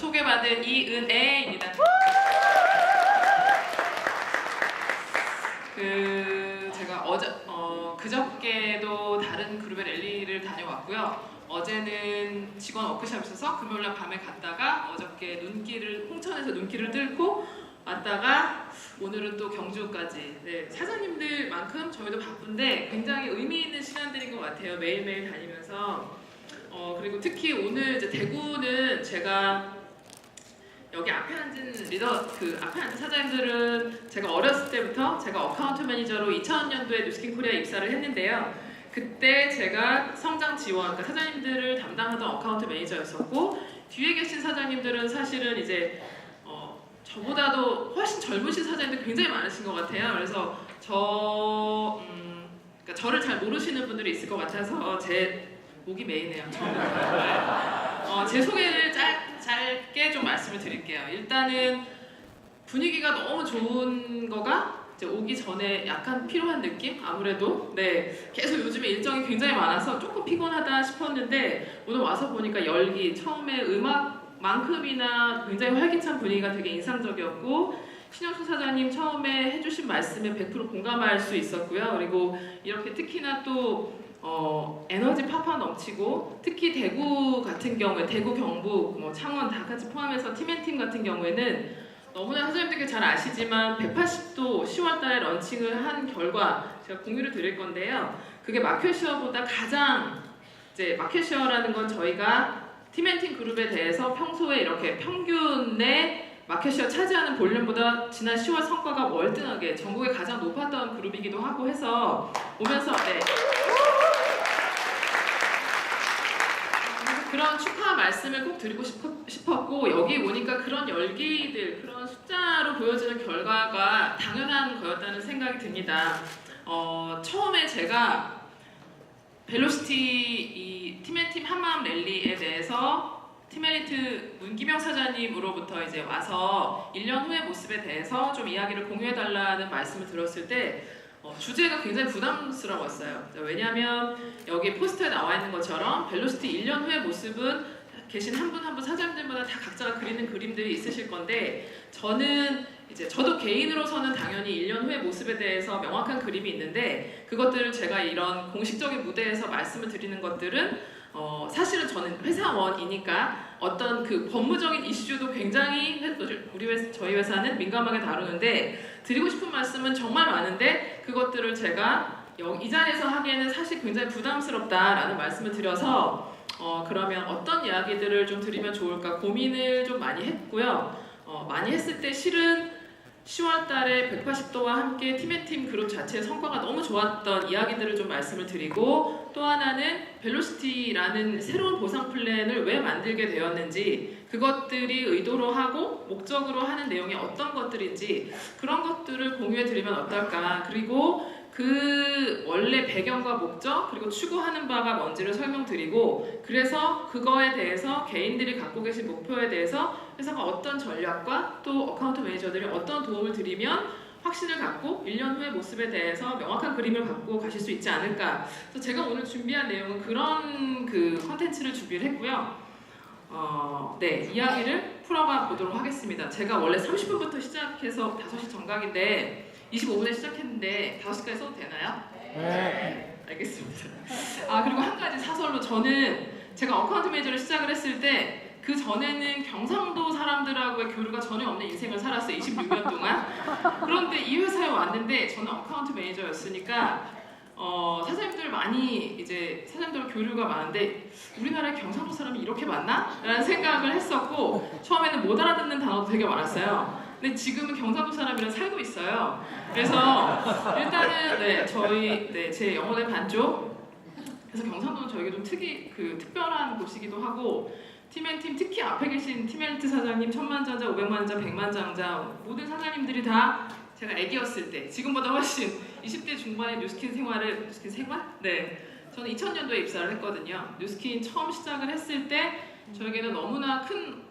소개받은 이은혜입니다. 제가 그저께도 다른 그룹의 랠리를 다녀왔고요. 어제는 직원 워크숍 있어서 금요일날 밤에 갔다가 어저께 홍천에서 눈길을 뚫고 왔다가 오늘은 또 경주까지. 네, 사장님들만큼 저희도 바쁜데 굉장히 의미 있는 시간들인 것 같아요. 매일매일 다니면서. 그리고 특히 오늘 이제 대구는 제가 여기 앞에 앉은 앞에 앉은 사장님들은 제가 어렸을 때부터 제가 어카운트 매니저로 2000년도에 뉴스킨 코리아 입사를 했는데요. 그때 제가 성장 지원, 그러니까 사장님들을 담당하던 어카운트 매니저였었고, 뒤에 계신 사장님들은 사실은 이제 저보다도 훨씬 젊으신 사장님들 굉장히 많으신 것 같아요. 그래서 그러니까 저를 잘 모르시는 분들이 있을 것 같아서 제 목이 메이네요. 제 소개를 짧게 좀 말씀을 드릴게요. 일단은 분위기가 너무 좋은 거가 이제 오기 전에 약간 피로한 느낌? 아무래도 계속 요즘에 일정이 굉장히 많아서 조금 피곤하다 싶었는데 오늘 와서 보니까 열기, 처음에 음악만큼이나 굉장히 활기찬 분위기가 되게 인상적이었고, 신영수 사장님 처음에 해주신 말씀에 100% 공감할 수 있었고요. 그리고 이렇게 특히나 또 에너지 팍팍 넘치고, 특히 대구 같은 경우에 대구, 경북, 창원 다 같이 포함해서 팀앤팀 같은 경우에는 너무나 사장님들께 잘 아시지만 180도 10월달에 런칭을 한 결과 제가 공유를 드릴 건데요. 그게 마켓쉐어보다 가장 이제 마켓쉐어라는 건 저희가 팀앤팀 그룹에 대해서 평소에 이렇게 평균의 마켓쉐어 차지하는 볼륨보다 지난 10월 성과가 월등하게 전국에 가장 높았던 그룹이기도 하고 해서 오면서 그런 축하 말씀을 꼭 드리고 싶었고, 여기 오니까 그런 열기들, 그런 숫자로 보여지는 결과가 당연한 거였다는 생각이 듭니다. 처음에 제가 벨로시티 이 팀앤팀 한마음 랠리에 대해서 팀엘리트 문기명 사장님으로부터 이제 와서 1년 후의 모습에 대해서 좀 이야기를 공유해달라는 말씀을 들었을 때 주제가 굉장히 부담스러웠어요. 왜냐하면 여기 포스터에 나와 있는 것처럼 벨로시티 1년 후의 모습은 계신 한 분 한 분 사장님들마다 다 각자가 그리는 그림들이 있으실 건데, 저도 개인으로서는 당연히 1년 후의 모습에 대해서 명확한 그림이 있는데, 그것들을 제가 이런 공식적인 무대에서 말씀을 드리는 것들은 사실은 저는 회사원이니까 어떤 그 법무적인 이슈도 굉장히 저희 회사는 민감하게 다루는데, 드리고 싶은 말씀은 정말 많은데 그것들을 제가 이 자리에서 하기에는 사실 굉장히 부담스럽다라는 말씀을 드려서 그러면 어떤 이야기들을 좀 드리면 좋을까 고민을 좀 많이 했고요. 많이 했을 때 실은 10월 달에 180도와 함께 팀앤팀 그룹 자체의 성과가 너무 좋았던 이야기들을 좀 말씀을 드리고, 또 하나는 벨로시티라는 새로운 보상 플랜을 왜 만들게 되었는지, 그것들이 의도로 하고 목적으로 하는 내용이 어떤 것들인지 그런 것들을 공유해 드리면 어떨까, 그리고 그 원래 배경과 목적, 그리고 추구하는 바가 뭔지를 설명드리고, 그래서 그거에 대해서 개인들이 갖고 계신 목표에 대해서 회사가 어떤 전략과 또 어카운트 매니저들이 어떤 도움을 드리면 확신을 갖고 1년 후의 모습에 대해서 명확한 그림을 갖고 가실 수 있지 않을까. 그래서 제가 오늘 준비한 내용은 그런 컨텐츠를 준비를 했고요. 이야기를 풀어가 보도록 하겠습니다. 제가 원래 30분부터 시작해서 5시 정각인데 25분에 시작했는데 5시까지 써도 되나요? 네. 알겠습니다. 그리고 한 가지 사설로, 제가 어카운트 매니저를 시작을 했을 때 그 전에는 경상도 사람들하고의 교류가 전혀 없는 인생을 살았어요. 26년 동안. 그런데 이 회사에 왔는데 저는 어카운트 매니저였으니까 사장님들 많이 이제 사장님들 교류가 많은데 우리나라에 경상도 사람이 이렇게 많나? 라는 생각을 했었고, 처음에는 못 알아듣는 단어도 되게 많았어요. 근데 지금은 경상도 사람이랑 살고 있어요. 그래서 일단은 제 영혼의 반쪽. 그래서 경상도는 저에게 좀 특별한 곳이기도 하고, 팀앤팀 특히 앞에 계신 팀엘리트 사장님, 천만장자, 500만장자, 100만장자 모든 사장님들이 다 제가 애기였을 때, 지금보다 훨씬 20대 중반의 뉴스킨 생활? 저는 2000년도에 입사를 했거든요. 뉴스킨 처음 시작을 했을 때 저에게는 너무나 큰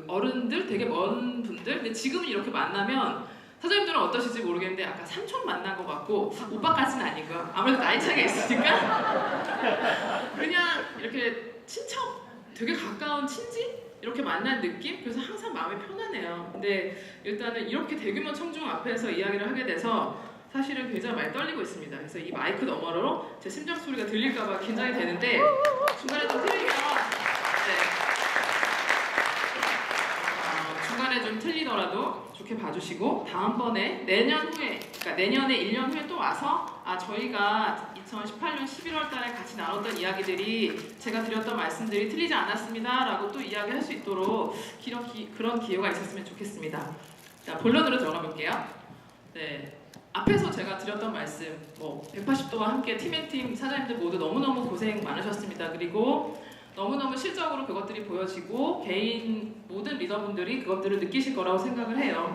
어른들, 되게 먼 분들, 근데 지금은 이렇게 만나면 사장님들은 어떠실지 모르겠는데 약간 삼촌 만난 것 같고, 오빠까지는 아니고요. 아무래도 나이 차이가 있으니까 그냥 이렇게 친척, 되게 가까운 친지? 이렇게 만난 느낌? 그래서 항상 마음이 편하네요. 근데 일단은 이렇게 대규모 청중 앞에서 이야기를 하게 돼서 사실은 굉장히 많이 떨리고 있습니다. 그래서 이 마이크 너머로 제 심장 소리가 들릴까봐 긴장이 되는데 중간에 좀 틀리면 중간에 좀 틀리더라도 좋게 봐주시고 다음번에 내년 후에, 그러니까 내년에 1년 후에 또 와서 저희가 2018년 11월 달에 같이 나눴던 이야기들이 제가 드렸던 말씀들이 틀리지 않았습니다 라고 또 이야기할 수 있도록 그런 기회가 있었으면 좋겠습니다. 자, 본론으로 들어가 볼게요. 네, 앞에서 제가 드렸던 말씀 180도와 함께 팀앤팀 사장님들 모두 너무너무 고생 많으셨습니다. 그리고 너무너무 실적으로 그것들이 보여지고 개인 모든 리더분들이 그것들을 느끼실 거라고 생각을 해요.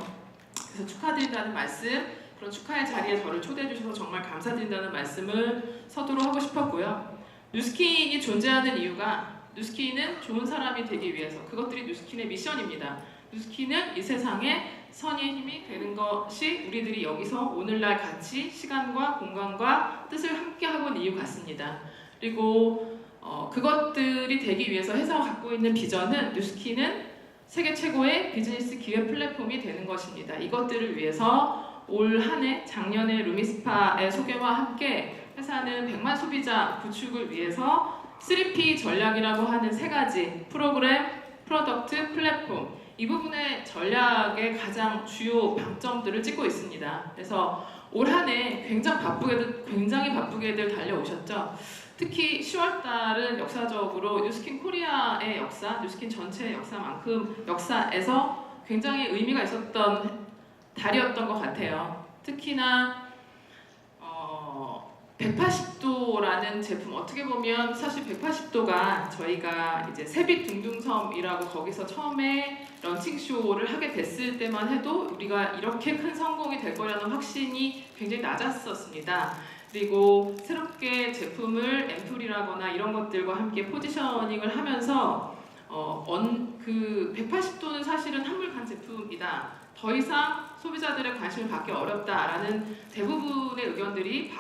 그래서 축하드린다는 말씀, 그런 축하의 자리에 저를 초대해 주셔서 정말 감사드린다는 말씀을 서두로 하고 싶었고요. 뉴스킨이 존재하는 이유가 뉴스킨은 좋은 사람이 되기 위해서, 그것들이 뉴스킨의 미션입니다. 뉴스킨은 이 세상에 선의 힘이 되는 것이 우리들이 여기서 오늘날 같이 시간과 공간과 뜻을 함께하고 있는 이유 같습니다. 그리고 그것들이 되기 위해서 회사가 갖고 있는 비전은 뉴스킨은 세계 최고의 비즈니스 기회 플랫폼이 되는 것입니다. 이것들을 위해서 올 한 해 작년에 루미스파의 소개와 함께 회사는 100만 소비자 구축을 위해서 3P 전략이라고 하는 3가지 프로그램, 프로덕트, 플랫폼 이 부분의 전략의 가장 주요 방점들을 찍고 있습니다. 그래서 올 한 해 굉장히 바쁘게들 달려오셨죠. 특히 10월달은 역사적으로 뉴스킨 코리아의 역사, 뉴스킨 전체의 역사만큼 역사에서 굉장히 의미가 있었던 달이었던 것 같아요. 특히나 180도라는 제품, 어떻게 보면 사실 180도가 저희가 이제 세빛 둥둥섬이라고 거기서 처음에 런칭쇼를 하게 됐을 때만 해도 우리가 이렇게 큰 성공이 될 거라는 확신이 굉장히 낮았었습니다. 그리고 새롭게 제품을 앰플이라거나 이런 것들과 함께 포지셔닝을 하면서 그 180도는 사실은 한물간 제품이다. 더 이상 소비자들의 관심을 받기 어렵다라는 대부분의 의견들이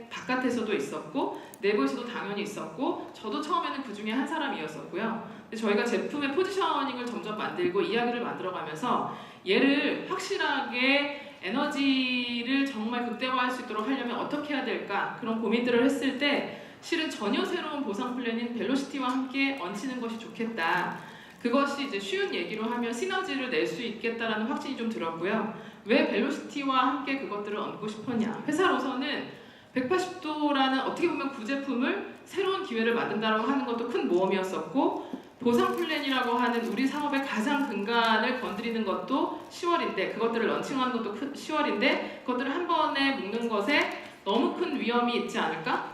바깥에서도 있었고 내부에서도 당연히 있었고 저도 처음에는 그 중에 한 사람이었었고요. 근데 저희가 제품의 포지셔닝을 점점 만들고 이야기를 만들어가면서 얘를 확실하게 에너지를 정말 극대화할 수 있도록 하려면 어떻게 해야 될까 그런 고민들을 했을 때 실은 전혀 새로운 보상 플랜인 벨로시티와 함께 얹히는 것이 좋겠다. 그것이 이제 쉬운 얘기로 하면 시너지를 낼 수 있겠다라는 확신이 좀 들었고요. 왜 벨로시티와 함께 그것들을 얹고 싶었냐? 회사로서는 180도라는 어떻게 보면 구제품을 새로운 기회를 만든다고 하는 것도 큰 모험이었었고 보상 플랜이라고 하는 우리 사업의 가장 근간을 건드리는 것도 10월인데 그것들을 런칭하는 것도 10월인데 그것들을 한 번에 묶는 것에 너무 큰 위험이 있지 않을까?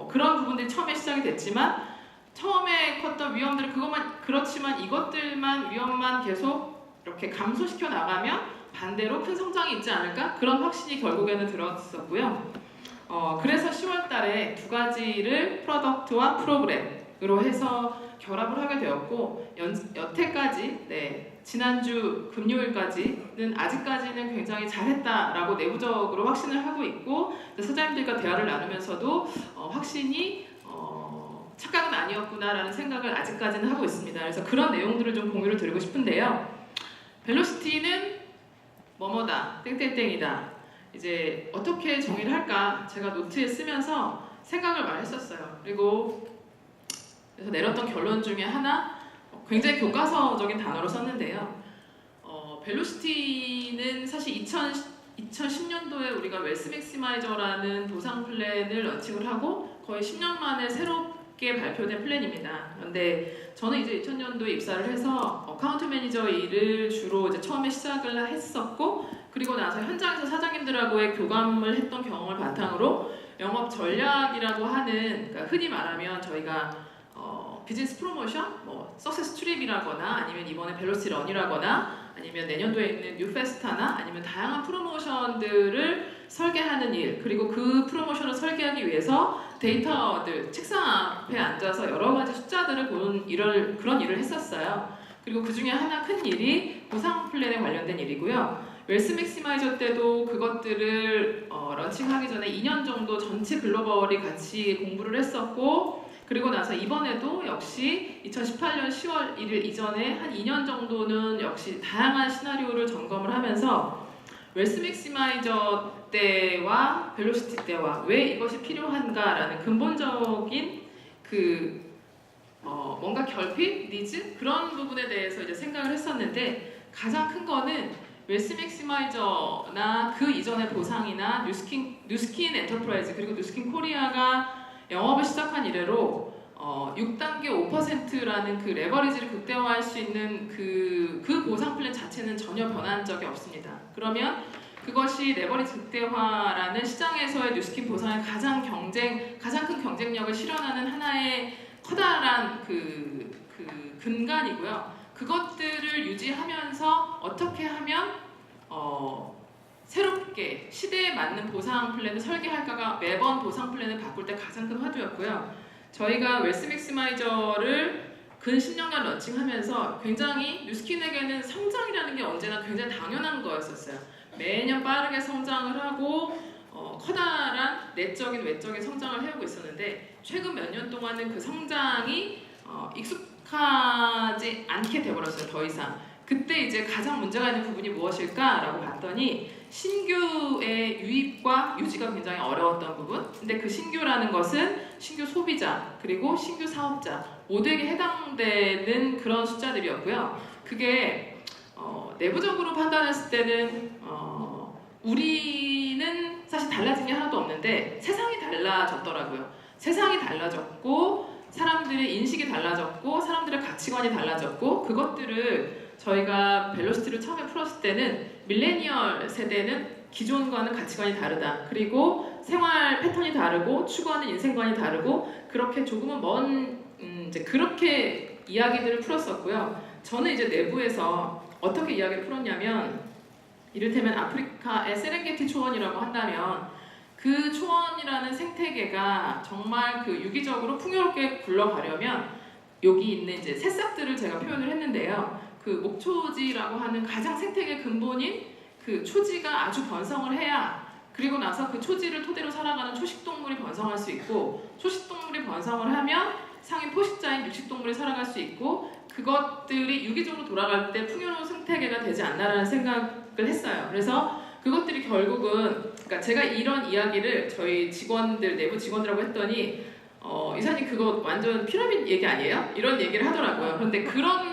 그런 부분들이 처음에 시작이 됐지만 처음에 컸던 위험들은 그렇지만 이것들만 위험만 계속 이렇게 감소시켜 나가면 반대로 큰 성장이 있지 않을까? 그런 확신이 결국에는 들었었고요. 그래서 10월 달에 2가지를 프로덕트와 프로그램으로 해서 결합을 하게 되었고 여태까지 지난주 금요일까지는 아직까지는 굉장히 잘했다라고 내부적으로 확신을 하고 있고 사장님들과 대화를 나누면서도 확신이 착각은 아니었구나라는 생각을 아직까지는 하고 있습니다. 그래서 그런 내용들을 좀 공유를 드리고 싶은데요. 벨로시티는 뭐뭐다, 땡땡땡이다. 이제 어떻게 정의를 할까 제가 노트에 쓰면서 생각을 많이 했었어요. 그리고 그래서 내렸던 결론 중에 하나 굉장히 교과서적인 단어로 썼는데요. 벨로시티는 사실 2010년도에 우리가 웨스 맥시마이저라는 보상 플랜을 런칭을 하고 거의 10년 만에 새롭게 발표된 플랜입니다. 그런데 저는 이제 2000년도에 입사를 해서 어카운트 매니저 일을 주로 이제 처음에 시작을 했었고 그리고 나서 현장에서 사장님들하고의 교감을 했던 경험을 바탕으로 영업 전략이라고 하는 그러니까 흔히 말하면 저희가 비즈니스 프로모션, 석세스 트립이라거나 아니면 이번에 벨로시티 런이라거나 아니면 내년도에 있는 뉴페스타나 아니면 다양한 프로모션들을 설계하는 일 그리고 그 프로모션을 설계하기 위해서 데이터들 책상 앞에 앉아서 여러 가지 숫자들을 보는 그런 일을 했었어요. 그리고 그 중에 하나 큰 일이 보상 플랜에 관련된 일이고요. 웰스 맥시마이저 때도 그것들을 런칭하기 전에 2년 정도 전체 글로벌이 같이 공부를 했었고 그리고 나서 이번에도 역시 2018년 10월 1일 이전에 한 2년 정도는 역시 다양한 시나리오를 점검을 하면서 웰스 맥시마이저 때와 벨로시티 때와 왜 이것이 필요한가라는 근본적인 뭔가 결핍, 니즈 그런 부분에 대해서 이제 생각을 했었는데 가장 큰 거는 웰스 맥시마이저나 그 이전의 보상이나 뉴스킨 엔터프라이즈 그리고 뉴스킨 코리아가 영업을 시작한 이래로 6단계 5%라는 그 레버리지를 극대화할 수 있는 그 보상 플랜 자체는 전혀 변한 적이 없습니다. 그러면 그것이 레버리지 극대화라는 시장에서의 뉴스킨 보상의 가장 큰 경쟁력을 실현하는 하나의 커다란 근간이고요. 그것들을 유지하면서 어떻게 하면 새롭게 시대에 맞는 보상 플랜을 설계할까가 매번 보상 플랜을 바꿀 때 가장 큰 화두였고요. 저희가 웰스 맥시마이저를 근 10년간 런칭하면서 굉장히 뉴스킨에게는 성장이라는 게 언제나 굉장히 당연한 거였었어요. 매년 빠르게 성장을 하고 커다란 내적인 외적인 성장을 해오고 있었는데 최근 몇 년 동안은 그 성장이 익숙하지 않게 돼버렸어요. 더 이상. 그때 이제 가장 문제가 있는 부분이 무엇일까라고 봤더니 신규의 유입과 유지가 굉장히 어려웠던 부분. 근데 그 신규라는 것은 신규 소비자 그리고 신규 사업자 모두에게 해당되는 그런 숫자들이었고요. 그게 내부적으로 판단했을 때는 우리는 사실 달라진 게 하나도 없는데 세상이 달라졌더라고요. 세상이 달라졌고 사람들의 인식이 달라졌고 사람들의 가치관이 달라졌고 그것들을 저희가 벨로시티를 처음에 풀었을 때는 밀레니얼 세대는 기존과는 가치관이 다르다. 그리고 생활 패턴이 다르고 추구하는 인생관이 다르고 그렇게 조금은 먼 이제 그렇게 이야기들을 풀었었고요. 저는 이제 내부에서 어떻게 이야기를 풀었냐면 이를테면 아프리카의 세렝게티 초원이라고 한다면 그 초원이라는 생태계가 정말 그 유기적으로 풍요롭게 굴러가려면 여기 있는 이제 새싹들을 제가 표현을 했는데요. 그 목초지라고 하는 가장 생태계 근본인 그 초지가 아주 번성을 해야 그리고 나서 그 초지를 토대로 살아가는 초식동물이 번성할 수 있고 초식동물이 번성을 하면 상위 포식자인 육식동물이 살아갈 수 있고 그것들이 유기적으로 돌아갈 때 풍요로운 생태계가 되지 않나라는 생각을 했어요. 그래서 그것들이 결국은 그러니까 제가 이런 이야기를 저희 직원들 내부 직원들하고 했더니 이사님 그거 완전 피라미드 얘기 아니에요? 이런 얘기를 하더라고요. 그런데 그런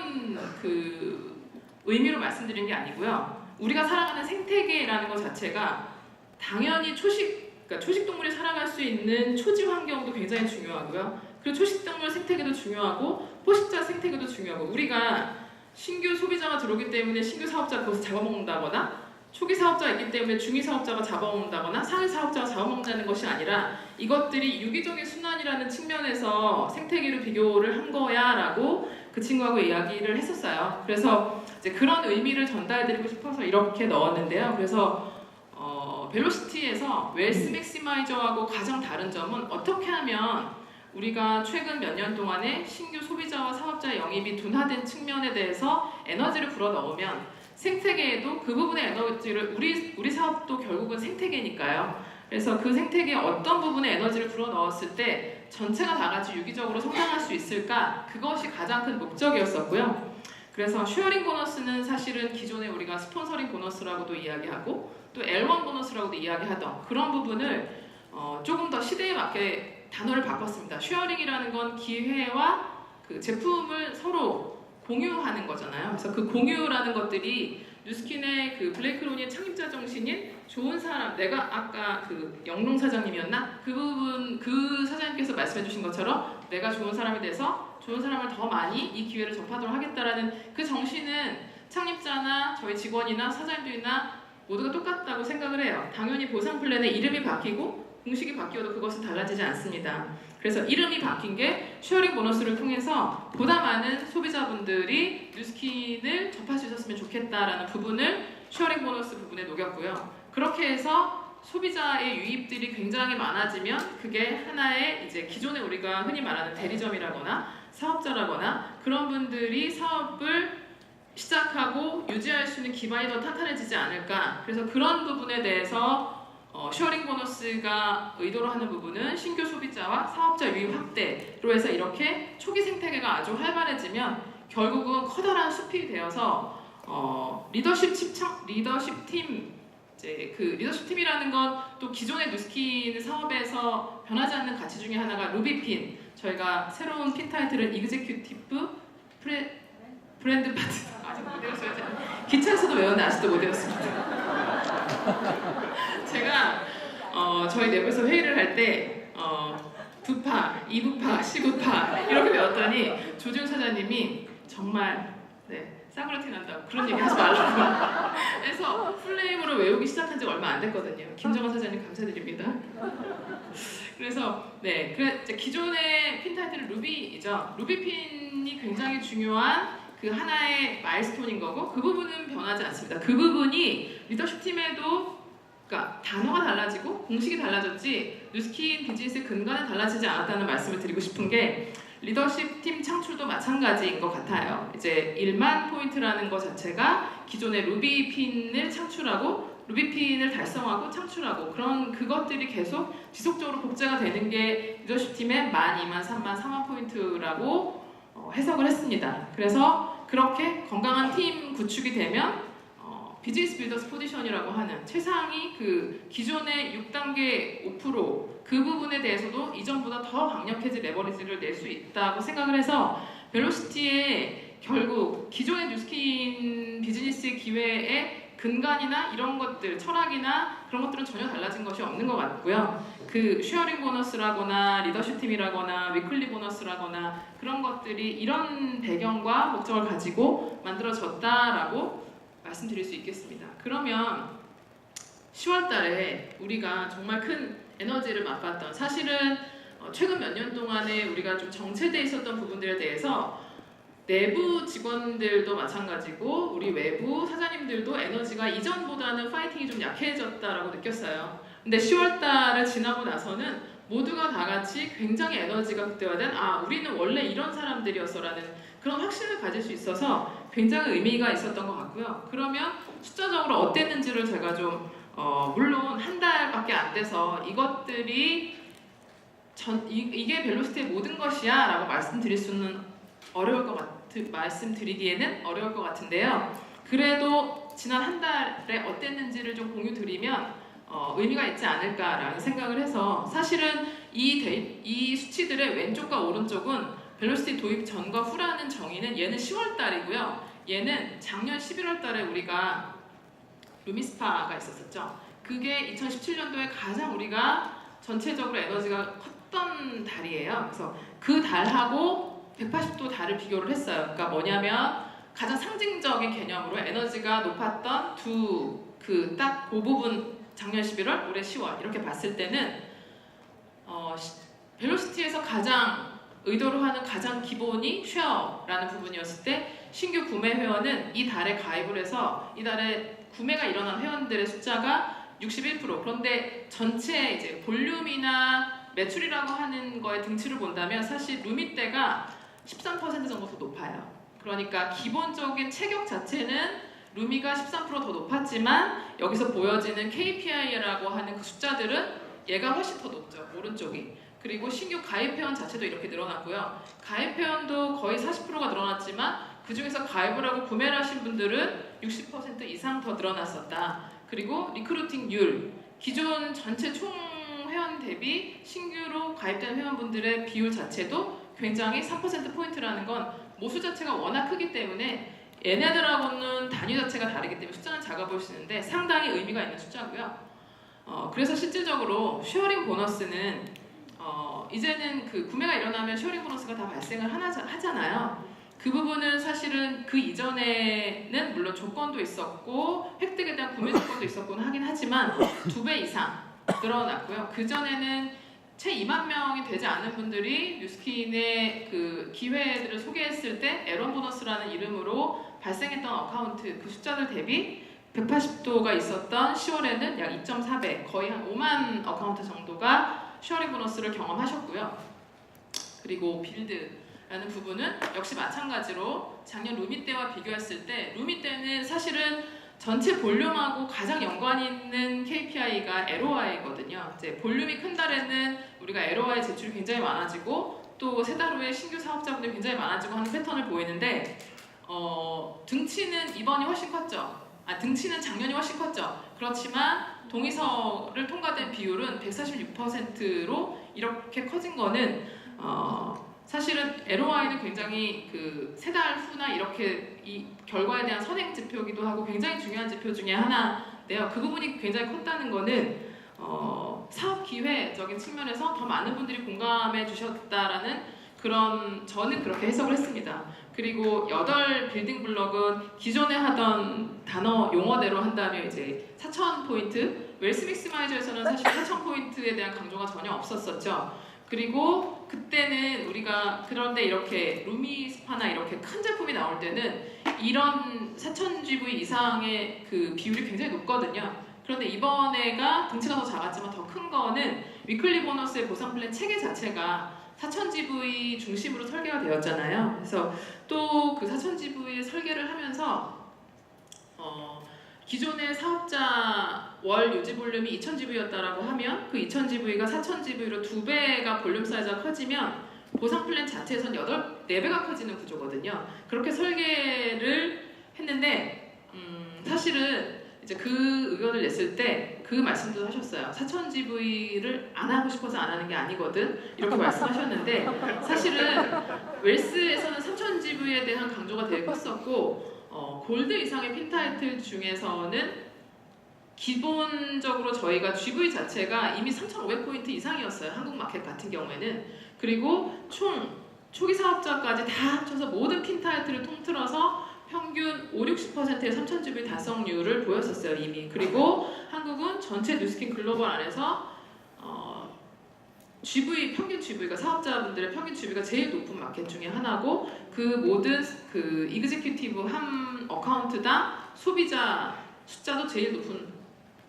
그 의미로 말씀드린 게 아니고요. 우리가 살아가는 생태계라는 것 자체가 당연히 그러니까 초식동물이 살아갈 수 있는 초지 환경도 굉장히 중요하고요. 그리고 초식동물 생태계도 중요하고 포식자 생태계도 중요하고 우리가 신규 소비자가 들어오기 때문에 신규 사업자가 그것을 잡아먹는다거나 초기 사업자가 있기 때문에 중위 사업자가 잡아먹는다거나 상위 사업자가 잡아먹는다는 것이 아니라 이것들이 유기적인 순환이라는 측면에서 생태계를 비교를 한 거야 라고 그 친구하고 이야기를 했었어요. 그래서 이제 그런 의미를 전달드리고 싶어서 이렇게 넣었는데요. 그래서 벨로시티에서 웰스 맥시마이저하고 가장 다른 점은 어떻게 하면 우리가 최근 몇 년 동안에 신규 소비자와 사업자의 영입이 둔화된 측면에 대해서 에너지를 불어넣으면 생태계에도 그 부분의 에너지를 우리 사업도 결국은 생태계니까요. 그래서 그 생태계에 어떤 부분에 에너지를 불어넣었을 때 전체가 다 같이 유기적으로 성장할 수 있을까? 그것이 가장 큰 목적이었었고요. 그래서 쉐어링 보너스는 사실은 기존에 우리가 스폰서링 보너스라고도 이야기하고 또 L1 보너스라고도 이야기하던 그런 부분을 조금 더 시대에 맞게 단어를 바꿨습니다. 쉐어링이라는 건 기회와 그 제품을 서로 공유하는 거잖아요. 그래서 그 공유라는 것들이 뉴스킨의 그 블레이크 로니의 창립자 정신인 좋은 사람, 내가 아까 그 영롱 사장님이었나? 그 부분, 그 사장님께서 말씀해 주신 것처럼 내가 좋은 사람이 돼서 좋은 사람을 더 많이 이 기회를 접하도록 하겠다라는 그 정신은 창립자나 저희 직원이나 사장님들이나 모두가 똑같다고 생각을 해요. 당연히 보상 플랜의 이름이 바뀌고 공식이 바뀌어도 그것은 달라지지 않습니다. 그래서 이름이 바뀐 게 쉐어링 보너스를 통해서 보다 많은 소비자분들이 뉴스킨을 접할 수 있었으면 좋겠다라는 부분을 쉐어링 보너스 부분에 녹였고요. 그렇게 해서 소비자의 유입들이 굉장히 많아지면 그게 하나의 이제 기존에 우리가 흔히 말하는 대리점이라거나 사업자라거나 그런 분들이 사업을 시작하고 유지할 수 있는 기반이 더 탄탄해지지 않을까. 그래서 그런 부분에 대해서 쉐어링 보너스가 의도로 하는 부분은 신규 소비자와 사업자 유입 확대로 해서 이렇게 초기 생태계가 아주 활발해지면 결국은 커다란 숲이 되어서 리더십 팀 이제 그 리더십 팀이라는 건 또 기존의 누스킨 사업에서 변하지 않는 가치 중에 하나가 루비핀. 저희가 새로운 핀 타이틀은 이그제큐티브 브랜드 파트너. 아직 못 외웠어요. 기차에서도 외웠는데 아직도 못 외웠습니다. 제가 저희 내부에서 회의를 할 때 부파, 2부파, 10부파 이렇게 외웠더니 조지훈 사장님이 정말 싸구려 티 난다고 그런 얘기 하지 말라고 해서 풀네임으로 외우기 시작한 지 얼마 안 됐거든요. 김정환 사장님 감사드립니다. 그래서 기존의 핀 타이틀은 루비이죠. 루비핀이 굉장히 중요한 그 하나의 마일스톤인 거고 그 부분은 변하지 않습니다. 그 부분이 리더십 팀에도 그러니까 단어가 달라지고 공식이 달라졌지 누스킨 비즈니스의 근간은 달라지지 않았다는 말씀을 드리고 싶은 게 리더십 팀 창출도 마찬가지인 것 같아요. 이제 1만 포인트라는 것 자체가 기존의 루비핀을 창출하고 루비핀을 달성하고 창출하고 그런 그것들이 계속 지속적으로 복제가 되는 게 리더십 팀의 1만, 2만, 3만, 4만 포인트라고 해석을 했습니다. 그래서 그렇게 건강한 팀 구축이 되면 비즈니스 빌더스 포지션이라고 하는 최상위 그 기존의 6단계 5% 그 부분에 대해서도 이전보다 더 강력해진 레버리지를 낼 수 있다고 생각을 해서 벨로시티의 결국 기존의 뉴스킨 비즈니스 기회의 근간이나 이런 것들, 철학이나 그런 것들은 전혀 달라진 것이 없는 것 같고요. 그 쉐어링 보너스라거나 리더십 팀이라거나 위클리 보너스라거나 그런 것들이 이런 배경과 목적을 가지고 만들어졌다라고 말씀드릴 수 있겠습니다. 그러면 10월 달에 우리가 정말 큰 에너지를 맛봤던 사실은 최근 몇 년 동안에 우리가 좀 정체돼 있었던 부분들에 대해서 내부 직원들도 마찬가지고 우리 외부 사장님들도 에너지가 이전보다는 파이팅이 좀 약해졌다라고 느꼈어요. 근데 10월 달을 지나고 나서는 모두가 다 같이 굉장히 에너지가 극대화된 우리는 원래 이런 사람들이었어라는 그런 확신을 가질 수 있어서 굉장히 의미가 있었던 것 같고요. 그러면 숫자적으로 어땠는지를 제가 좀 물론 한 달밖에 안 돼서 이것들이 이게 벨로시티의 모든 것이야 라고 말씀드릴 수는 말씀드리기에는 어려울 것 같은데요. 그래도 지난 한 달에 어땠는지를 좀 공유 드리면 의미가 있지 않을까라는 생각을 해서 사실은 이 수치들의 왼쪽과 오른쪽은 벨로시티 도입 전과 후라는 정의는 얘는 10월 달이고요. 얘는 작년 11월 달에 우리가 루미스파가 있었었죠. 그게 2017년도에 가장 우리가 전체적으로 에너지가 컸던 달이에요. 그래서 그 달하고 180도 달을 비교를 했어요. 그러니까 뭐냐면 가장 상징적인 개념으로 에너지가 높았던 딱 그 부분 작년 11월, 올해 10월 이렇게 봤을 때는 벨로시티에서 가장 의도로 하는 가장 기본이 쉐어라는 부분이었을 때 신규 구매 회원은 이 달에 가입을 해서 이 달에 구매가 일어난 회원들의 숫자가 61%. 그런데 전체 이제 볼륨이나 매출이라고 하는 거에 등치를 본다면 사실 루미 때가 13% 정도 더 높아요. 그러니까 기본적인 체격 자체는 루미가 13% 더 높았지만 여기서 보여지는 KPI라고 하는 그 숫자들은 얘가 훨씬 더 높죠. 오른쪽이. 그리고 신규 가입 회원 자체도 이렇게 늘어났고요. 가입 회원도 거의 40%가 늘어났지만 그 중에서 가입을 하고 구매를 하신 분들은 60% 이상 더 늘어났었다. 그리고 리크루팅률, 기존 전체 총 회원 대비 신규로 가입된 회원분들의 비율 자체도 굉장히 3%포인트라는 건 모수 자체가 워낙 크기 때문에 얘네들하고는 단위 자체가 다르기 때문에 숫자는 작아 보이시는데 상당히 의미가 있는 숫자고요. 그래서 실질적으로 쉐어링 보너스는 이제는 그 구매가 일어나면 쉐어링 보너스가 다 발생을 하잖아요. 그 부분은 사실은 그 이전에는 물론 조건도 있었고 획득에 대한 구매 조건도 있었고는 하긴 하지만 2배 이상 늘어났고요. 그 전에는 채 2만 명이 되지 않은 분들이 뉴스킨의 그 기회들을 소개했을 때 에런 보너스라는 이름으로 발생했던 어카운트 그 숫자들 대비 180도가 있었던 10월에는 약 2.4배, 거의 한 5만 어카운트 정도가 쉐어링 보너스를 경험하셨고요. 그리고 빌드라는 부분은 역시 마찬가지로 작년 루미 때와 비교했을 때 루미 때는 사실은 전체 볼륨하고 가장 연관이 있는 KPI가 ROI거든요. 이제 볼륨이 큰 달에는 우리가 ROI 제출이 굉장히 많아지고 또 세 달 후에 신규 사업자분들이 굉장히 많아지고 하는 패턴을 보이는데 등치는 이번이 훨씬 컸죠. 등치는 작년이 훨씬 컸죠. 그렇지만 동의서를 통과된 비율은 146%로 이렇게 커진 거는 사실은 ROI는 굉장히 그 세 달 후나 이렇게 이 결과에 대한 선행 지표이기도 하고 굉장히 중요한 지표 중에 하나인데요. 그 부분이 굉장히 컸다는 거는 사업 기회적인 측면에서 더 많은 분들이 공감해 주셨다라는 그런 저는 그렇게 해석을 했습니다. 그리고 8 빌딩 블럭은 기존에 하던 단어 용어대로 한다면 이제 4,000포인트 웰스 맥시마이저에서는 사실 4,000포인트에 대한 강조가 전혀 없었었죠. 그리고 그때는 우리가 그런데 이렇게 루미 스파나 이렇게 큰 제품이 나올 때는 이런 4,000GV 이상의 그 비율이 굉장히 높거든요. 그런데 이번에가 등치가 더 작았지만 더 큰 거는 위클리 보너스의 보상 플랜 체계 자체가 4,000GV 중심으로 설계가 되었잖아요. 그래서 또 그 4,000GV의 설계를 하면서 기존의 사업자 월 유지 볼륨이 2,000GV였다라고 하면 그 2,000GV가 4,000GV로 2배가 볼륨 사이즈가 커지면 보상 플랜 자체에선 4배가 커지는 구조거든요. 그렇게 설계를 했는데 사실은 이제 그 의견을 냈을 때 그 말씀도 하셨어요. 4,000GV를 안 하고 싶어서 안 하는 게 아니거든 이렇게 말씀하셨는데 사실은 웰스에서는 3,000GV에 대한 강조가 되게 컸었고 골드 이상의 핀 타이틀 중에서는 기본적으로 저희가 GV 자체가 이미 3,500포인트 이상이었어요. 한국 마켓 같은 경우에는. 그리고 총 초기 사업자까지 다 합쳐서 모든 핀 타이틀을 통틀어서 평균 50-60%의 3,000GV 달성률을 보였었어요 이미. 그리고 한국은 전체 뉴스킨 글로벌 안에서 GV 평균 GV가 사업자분들의 평균 GV가 제일 높은 마켓 중에 하나고 그 모든 그 이그제큐티브 한 어카운트당 소비자 숫자도 제일 높은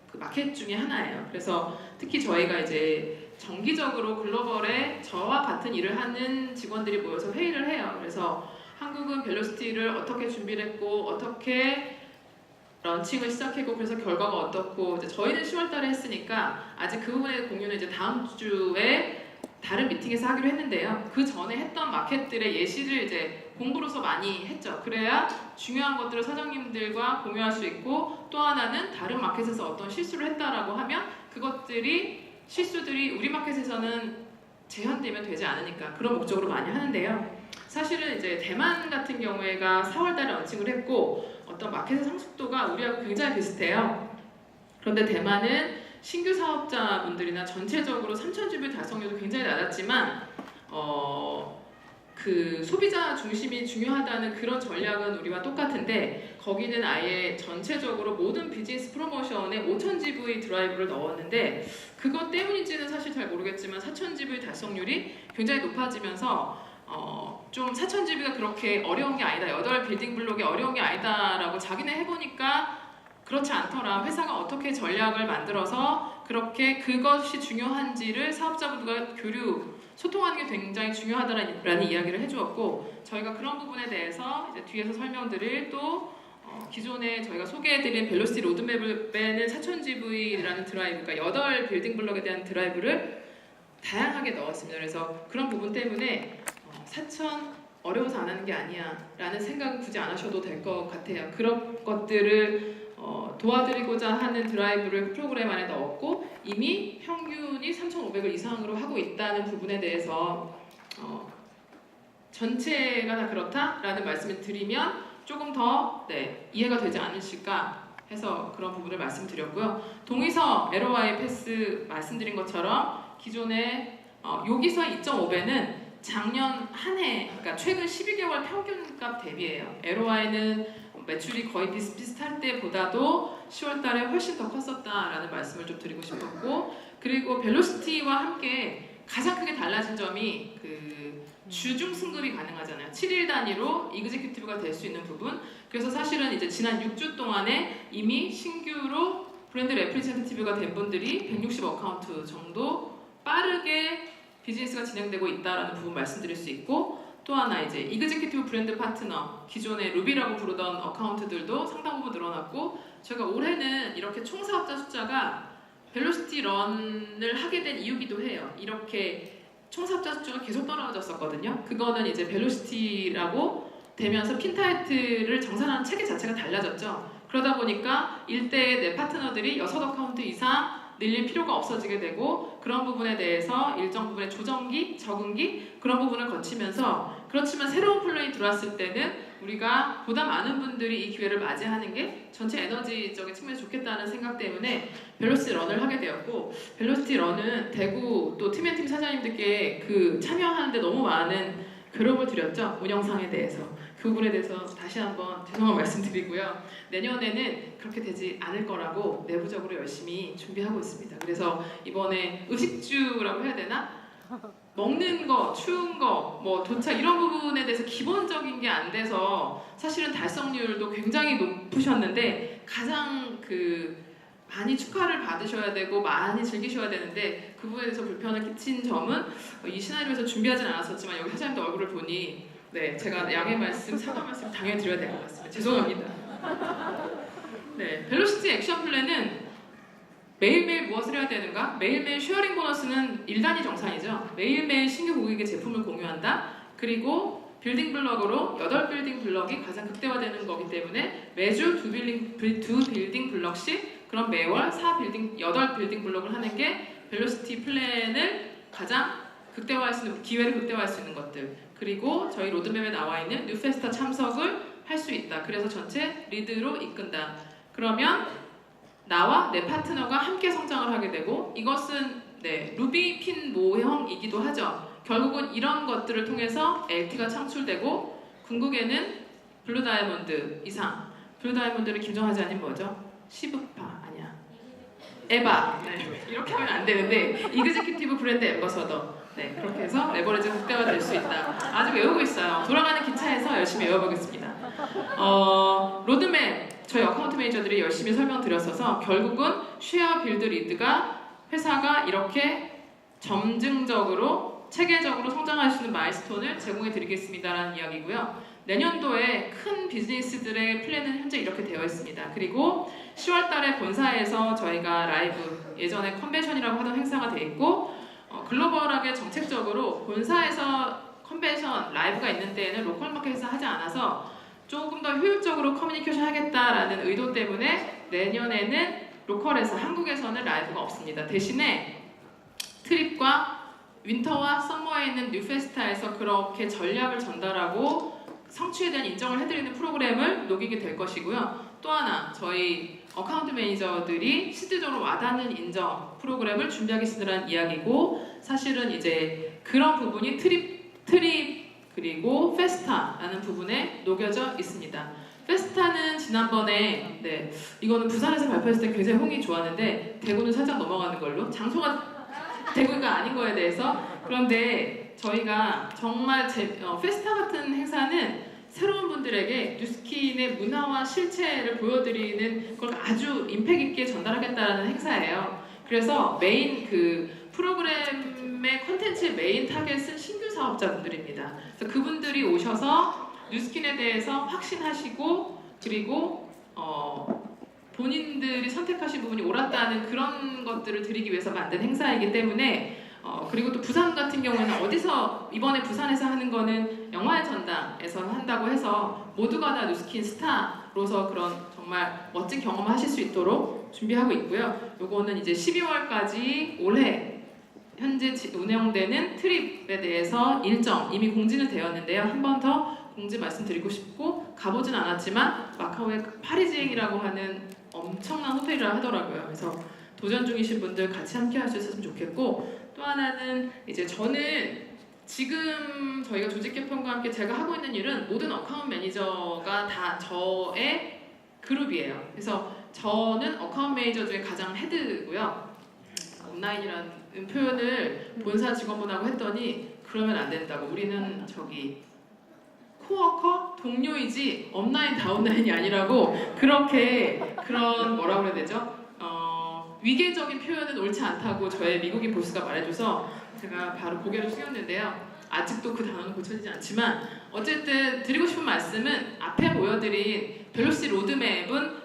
그 마켓 중에 하나예요. 그래서 특히 저희가 이제 정기적으로 글로벌에 저와 같은 일을 하는 직원들이 모여서 회의를 해요. 그래서 한국은 벨로시티를 어떻게 준비를 했고 어떻게 런칭을 시작했고 그래서 결과가 어떻고 이제 저희는 10월달에 했으니까 아직 그 부분의 공유는 이제 다음 주에 다른 미팅에서 하기로 했는데요. 그 전에 했던 마켓들의 예시를 이제 공부로서 많이 했죠. 그래야 중요한 것들을 사장님들과 공유할 수 있고 또 하나는 다른 마켓에서 어떤 실수를 했다라고 하면 실수들이 우리 마켓에서는 재현되면 되지 않으니까 그런 목적으로 많이 하는데요. 사실은 이제 대만 같은 경우에가 4월달에 런칭을 했고 어떤 마켓의 성숙도가 우리하고 굉장히 비슷해요. 그런데 대만은 신규 사업자분들이나 전체적으로 3,000GV 달성률도 굉장히 낮았지만 그 소비자 중심이 중요하다는 그런 전략은 우리와 똑같은데 거기는 아예 전체적으로 모든 비즈니스 프로모션에 5,000GV 드라이브를 넣었는데 그것 때문인지는 사실 잘 모르겠지만 4,000GV 달성률이 굉장히 높아지면서 좀 4,000GV가 그렇게 어려운 게 아니다. 8 빌딩 블록이 어려운 게 아니다라고 자기네 해보니까 그렇지 않더라. 회사가 어떻게 전략을 만들어서 그렇게 그것이 중요한지를 사업자분들과 소통하는 게 굉장히 중요하다라는 이야기를 해주었고 저희가 그런 부분에 대해서 이제 뒤에서 설명드릴 또 기존에 저희가 소개해드린 벨로시티 로드맵을 빼는 4,000GV라는 드라이브, 그러니까 8 빌딩 블록에 대한 드라이브를 다양하게 넣었습니다. 그래서 그런 부분 때문에 4,000 어려워서 안 하는 게 아니야 라는 생각은 굳이 안 하셔도 될 것 같아요. 그런 것들을 도와드리고자 하는 드라이브를 프로그램 안에 넣었고 이미 평균이 3,500을 이상으로 하고 있다는 부분에 대해서 전체가 다 그렇다라는 말씀을 드리면 조금 더 이해가 되지 않으실까 해서 그런 부분을 말씀드렸고요. 동의서 ROI 패스 말씀드린 것처럼 기존에 여기서 2.5배는 작년 한 해, 그러니까 최근 12개월 평균값 대비예요. ROI는 매출이 거의 비슷비슷할 때보다도 10월달에 훨씬 더 컸었다라는 말씀을 좀 드리고 싶었고 그리고 벨로시티와 함께 가장 크게 달라진 점이 그 주중 승급이 가능하잖아요. 7일 단위로 이그제큐티브가 될 수 있는 부분. 그래서 사실은 이제 지난 6주 동안에 이미 신규로 브랜드 레프리젠테티브가 된 분들이 160 어카운트 정도 빠르게 비즈니스가 진행되고 있다라는 부분 말씀드릴 수 있고 또 하나 이제 이그제큐티브 브랜드 파트너, 기존에 루비라고 부르던 어카운트들도 상당 부분 늘어났고, 제가 올해는 이렇게 총 사업자 숫자가 벨로시티 런을 하게 된 이유기도 해요. 이렇게 총 사업자 숫자가 계속 떨어졌었거든요. 그거는 이제 벨로시티라고 되면서 핀타이틀을 정산하는 체계 자체가 달라졌죠. 그러다 보니까 일대의 내 파트너들이 6어카운트 이상 늘릴 필요가 없어지게 되고, 그런 부분에 대해서 일정 부분의 조정기, 적응기 그런 부분을 거치면서, 그렇지만 새로운 플랜이 들어왔을 때는 우리가 보다 많은 분들이 이 기회를 맞이하는 게 전체 에너지적인 측면에서 좋겠다는 생각 때문에 벨로시티 런을 하게 되었고, 벨로시티 런은 대구 또 팀앤팀 사장님들께 그 참여하는데 너무 많은 괴롭을 드렸죠. 운영상에 대해서. 그 부분에 대해서 다시 한번 죄송한 말씀드리고요. 내년에는 그렇게 되지 않을 거라고 내부적으로 열심히 준비하고 있습니다. 그래서 이번에 의식주라고 해야 되나? 먹는 거, 추운 거, 뭐 도착 이런 부분에 대해서 기본적인 게 안 돼서 사실은 달성률도 굉장히 높으셨는데, 가장 많이 축하를 받으셔야 되고 많이 즐기셔야 되는데 그 부분에 대해서 불편을 끼친 점은, 이 시나리오에서 준비하진 않았었지만 여기 사장님도 얼굴을 보니 네, 제가 양해 말씀, 사과 말씀 당연히 드려야 될 것 같습니다. 죄송합니다. 네, 벨로시티 액션 플랜은 매일매일 무엇을 해야 되는가? 매일매일 쉐어링 보너스는 1단위 정산이죠. 매일매일 신규 고객의 제품을 공유한다. 그리고 빌딩 블럭으로 8빌딩 블럭이 가장 극대화되는 거기 때문에 매주 2빌딩 블럭씩, 그럼 매월 8빌딩 블럭을 하는 게 벨로시티 플랜을 가장 극대화할 수 있는, 기회를 극대화할 수 있는 것들. 그리고 저희 로드맵에 나와 있는 뉴페스타 참석을 할 수 있다. 그래서 전체 리드로 이끈다. 그러면 나와 내 파트너가 함께 성장을 하게 되고, 이것은 네, 루비 핀 모형이기도 하죠. 결국은 이런 것들을 통해서 LT가 창출되고, 궁극에는 블루 다이아몬드 이상. 블루 다이아몬드는 김정하자님 뭐죠? 시브파 아니야. 에바. 네, 이렇게 하면 안 되는데 이그제큐티브 브랜드 앰버서더. 네, 그렇게 해서 레버리지가 극대화될 수 있다. 아직 외우고 있어요. 돌아가는 기차에서 열심히 외워보겠습니다. 로드맵 저희 어카운트 매니저들이 열심히 설명드렸어서, 결국은 쉐어 빌드 리드가 회사가 이렇게 점증적으로 체계적으로 성장할 수 있는 마일스톤을 제공해 드리겠습니다라는 이야기고요. 내년도에 큰 비즈니스들의 플랜은 현재 이렇게 되어 있습니다. 그리고 10월 달에 본사에서 저희가 라이브, 예전에 컨벤션이라고 하던 행사가 돼 있고, 글로벌하게 정책적으로 본사에서 컨벤션 라이브가 있는 때에는 로컬 마켓에서 하지 않아서 조금 더 효율적으로 커뮤니케이션 하겠다라는 의도 때문에 내년에는 로컬에서, 한국에서는 라이브가 없습니다. 대신에 트립과 윈터와 썸머에 있는 뉴페스타에서 그렇게 전략을 전달하고 성취에 대한 인정을 해드리는 프로그램을 녹이게 될 것이고요. 또 하나, 저희 어카운트 매니저들이 실질적으로 와닿는 인정 프로그램을 준비하겠습니다라는 이야기고, 사실은 이제 그런 부분이 트립 그리고 페스타라는 부분에 녹여져 있습니다. 페스타는 지난번에 이거는 부산에서 발표했을 때 굉장히 홍이 좋았는데, 대구는 살짝 넘어가는 걸로, 장소가 대구가 아닌 거에 대해서. 그런데 저희가 정말 페스타 같은 행사는 새로운 분들에게 뉴스킨의 문화와 실체를 보여드리는 걸 아주 임팩 있게 전달하겠다는 행사예요. 그래서 메인 프로그램의 콘텐츠의 메인 타겟은 신규 사업자분들입니다. 그래서 그분들이 오셔서 뉴스킨에 대해서 확신하시고, 그리고 본인들이 선택하신 부분이 옳았다는 그런 것들을 드리기 위해서 만든 행사이기 때문에, 그리고 또 부산 같은 경우에는 어디서, 이번에 부산에서 하는 거는 영화의 전당에서 한다고 해서 모두가 다 뉴스킨 스타로서 그런 정말 멋진 경험을 하실 수 있도록 준비하고 있고요. 요거는 이제 12월까지 올해 현재 운영되는 트립에 대해서 일정 이미 공지는 되었는데요. 한 번 더 공지 말씀드리고 싶고, 가보진 않았지만 마카오의 파리지행이라고 하는 엄청난 호텔이라 하더라고요. 그래서 도전 중이신 분들 같이 함께 할 수 있었으면 좋겠고, 또 하나는 이제 저는 지금 저희가 조직 개편과 함께 제가 하고 있는 일은 모든 어카운트 매니저가 다 저의 그룹이에요. 그래서 저는 어카운트 매니저 중에 가장 헤드고요. 온라인이라는 표현을 본사 직원분하고 했더니 그러면 안 된다고. 우리는 코워커? 동료이지 업라인 다운라인이 아니라고, 그런 뭐라고 해야 되죠? 위계적인 표현은 옳지 않다고 저의 미국인 보스가 말해줘서 제가 바로 고개를 숙였는데요. 아직도 그 단어는 고쳐지지 않지만 어쨌든 드리고 싶은 말씀은 앞에 보여드린 벨로시티 로드맵은